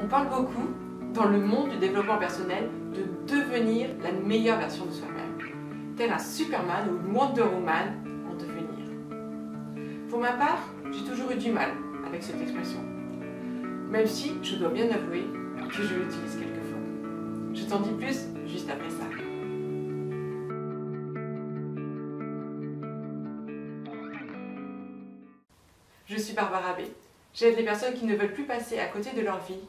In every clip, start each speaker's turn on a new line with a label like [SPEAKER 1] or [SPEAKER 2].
[SPEAKER 1] On parle beaucoup, dans le monde du développement personnel, de devenir la meilleure version de soi-même, tel un Superman ou une Wonder Woman en devenir. Pour ma part, j'ai toujours eu du mal avec cette expression, même si je dois bien avouer que je l'utilise quelquefois. Je t'en dis plus juste après ça. Je suis Barbara B. J'aide les personnes qui ne veulent plus passer à côté de leur vie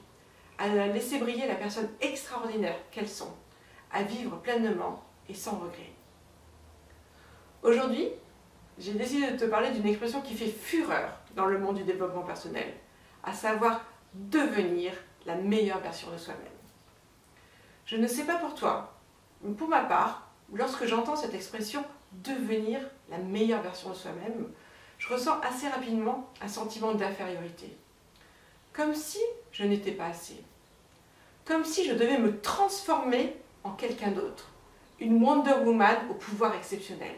[SPEAKER 1] à laisser briller la personne extraordinaire qu'elles sont, à vivre pleinement et sans regret. Aujourd'hui, j'ai décidé de te parler d'une expression qui fait fureur dans le monde du développement personnel, à savoir devenir la meilleure version de soi-même. Je ne sais pas pour toi, mais pour ma part, lorsque j'entends cette expression devenir la meilleure version de soi-même, je ressens assez rapidement un sentiment d'infériorité. Comme si je n'étais pas assez. Comme si je devais me transformer en quelqu'un d'autre. Une Wonder Woman au pouvoir exceptionnel.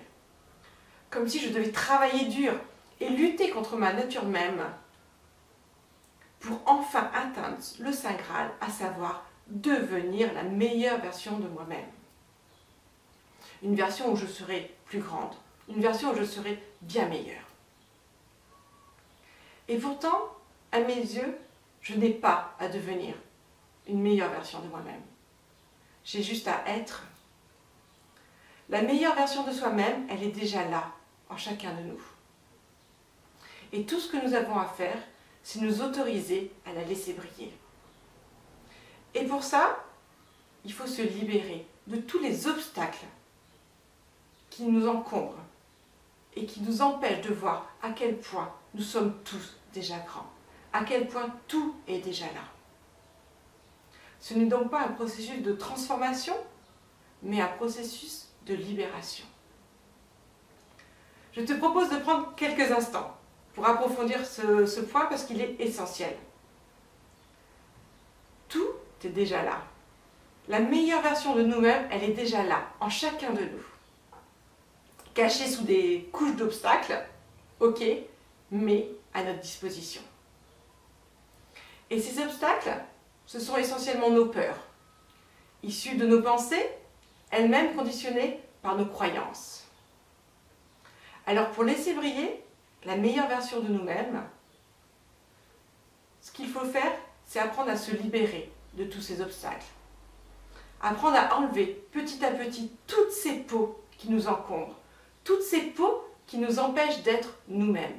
[SPEAKER 1] Comme si je devais travailler dur et lutter contre ma nature même pour enfin atteindre le Saint Graal, à savoir devenir la meilleure version de moi-même. Une version où je serai plus grande. Une version où je serai bien meilleure. Et pourtant, à mes yeux, je n'ai pas à devenir une meilleure version de moi-même. J'ai juste à être. La meilleure version de soi-même, elle est déjà là, en chacun de nous. Et tout ce que nous avons à faire, c'est nous autoriser à la laisser briller. Et pour ça, il faut se libérer de tous les obstacles qui nous encombrent et qui nous empêchent de voir à quel point nous sommes tous déjà grands, à quel point tout est déjà là. Ce n'est donc pas un processus de transformation, mais un processus de libération. Je te propose de prendre quelques instants pour approfondir ce point parce qu'il est essentiel. Tout est déjà là. La meilleure version de nous-mêmes, elle est déjà là, en chacun de nous. Cachée sous des couches d'obstacles, ok, mais à notre disposition. Et ces obstacles, ce sont essentiellement nos peurs, issues de nos pensées, elles-mêmes conditionnées par nos croyances. Alors pour laisser briller la meilleure version de nous-mêmes, ce qu'il faut faire, c'est apprendre à se libérer de tous ces obstacles. Apprendre à enlever petit à petit toutes ces peaux qui nous encombrent, toutes ces peaux qui nous empêchent d'être nous-mêmes.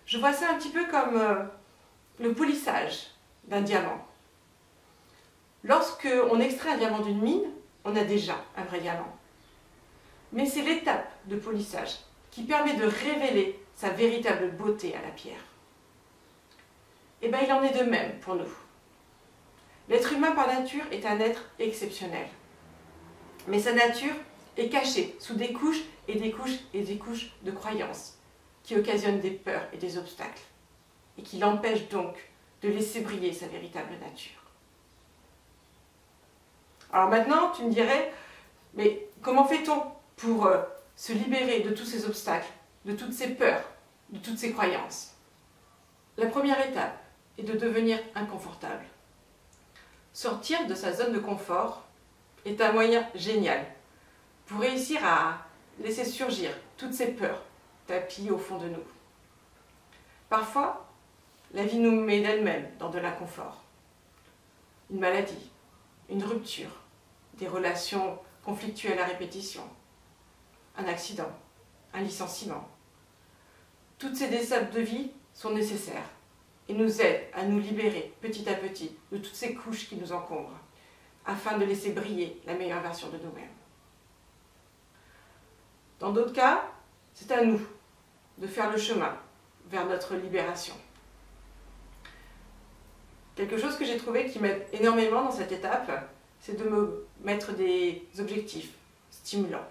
[SPEAKER 1] Je vois ça un petit peu comme le polissage d'un diamant. Lorsque on extrait un diamant d'une mine, on a déjà un vrai diamant. Mais c'est l'étape de polissage qui permet de révéler sa véritable beauté à la pierre. Et bien il en est de même pour nous. L'être humain par nature est un être exceptionnel. Mais sa nature est cachée sous des couches et des couches et des couches de croyances qui occasionnent des peurs et des obstacles et qui l'empêchent donc de laisser briller sa véritable nature. Alors maintenant, tu me dirais, mais comment fait-on pour se libérer de tous ces obstacles, de toutes ces peurs, de toutes ces croyances? La première étape est de devenir inconfortable. Sortir de sa zone de confort est un moyen génial pour réussir à laisser surgir toutes ces peurs tapies au fond de nous. Parfois, la vie nous met d'elle-même dans de l'inconfort. Une maladie, une rupture, des relations conflictuelles à répétition, un accident, un licenciement. Toutes ces étapes de vie sont nécessaires et nous aident à nous libérer petit à petit de toutes ces couches qui nous encombrent, afin de laisser briller la meilleure version de nous-mêmes. Dans d'autres cas, c'est à nous de faire le chemin vers notre libération. Quelque chose que j'ai trouvé qui m'aide énormément dans cette étape, c'est de me mettre des objectifs stimulants.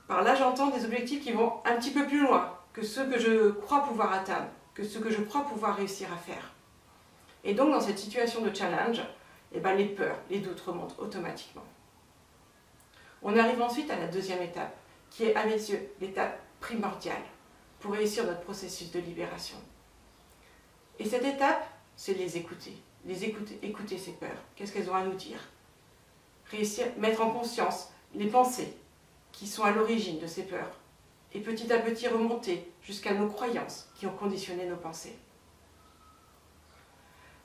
[SPEAKER 1] Par là, j'entends des objectifs qui vont un petit peu plus loin que ceux que je crois pouvoir atteindre, que ceux que je crois pouvoir réussir à faire. Et donc, dans cette situation de challenge, eh ben, les peurs, les doutes remontent automatiquement. On arrive ensuite à la deuxième étape, qui est à mes yeux l'étape primordiale pour réussir notre processus de libération. Et cette étape, c'est les écouter, écouter ces peurs. Qu'est-ce qu'elles ont à nous dire? Réussir à mettre en conscience les pensées qui sont à l'origine de ces peurs et petit à petit remonter jusqu'à nos croyances qui ont conditionné nos pensées.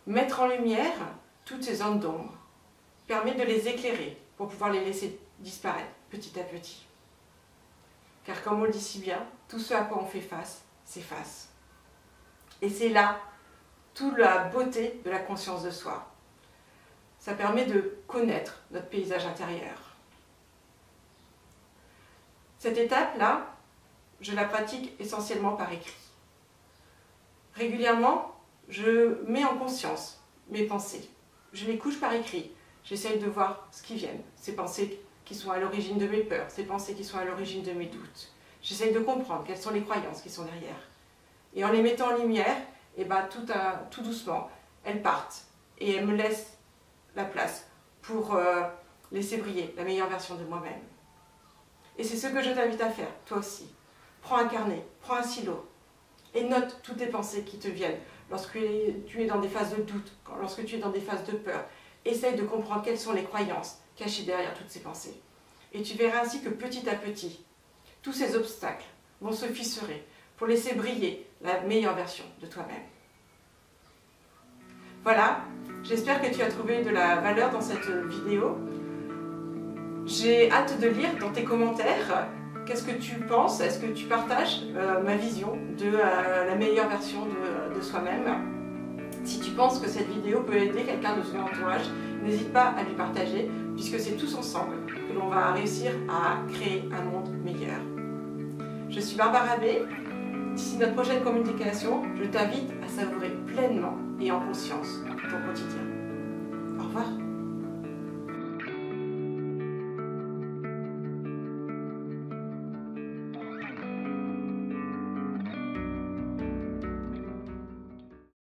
[SPEAKER 1] Mettre en lumière toutes ces zones d'ombre permet de les éclairer pour pouvoir les laisser disparaître petit à petit. Car comme on le dit si bien, tout ce à quoi on fait face s'efface. Et c'est là toute la beauté de la conscience de soi. Ça permet de connaître notre paysage intérieur. Cette étape-là, je la pratique essentiellement par écrit. Régulièrement, je mets en conscience mes pensées. Je les couche par écrit. J'essaye de voir ce qui vient, ces pensées qui sont à l'origine de mes peurs, ces pensées qui sont à l'origine de mes doutes. J'essaye de comprendre quelles sont les croyances qui sont derrière. Et en les mettant en lumière, et ben, tout doucement, elles partent. Et elles me laissent la place pour laisser briller la meilleure version de moi-même. Et c'est ce que je t'invite à faire, toi aussi. Prends un carnet, prends un stylo et note toutes les pensées qui te viennent lorsque tu es dans des phases de doute, lorsque tu es dans des phases de peur. Essaye de comprendre quelles sont les croyances cachées derrière toutes ces pensées. Et tu verras ainsi que petit à petit, tous ces obstacles vont se fissurer pour laisser briller la meilleure version de toi-même. Voilà, j'espère que tu as trouvé de la valeur dans cette vidéo. J'ai hâte de lire dans tes commentaires qu'est-ce que tu penses, est-ce que tu partages ma vision de la meilleure version de soi-même. Si tu penses que cette vidéo peut aider quelqu'un de son entourage, n'hésite pas à lui partager, puisque c'est tous ensemble que l'on va réussir à créer un monde meilleur. Je suis Barbara B. D'ici notre prochaine communication, je t'invite à savourer pleinement et en conscience ton quotidien. Au revoir.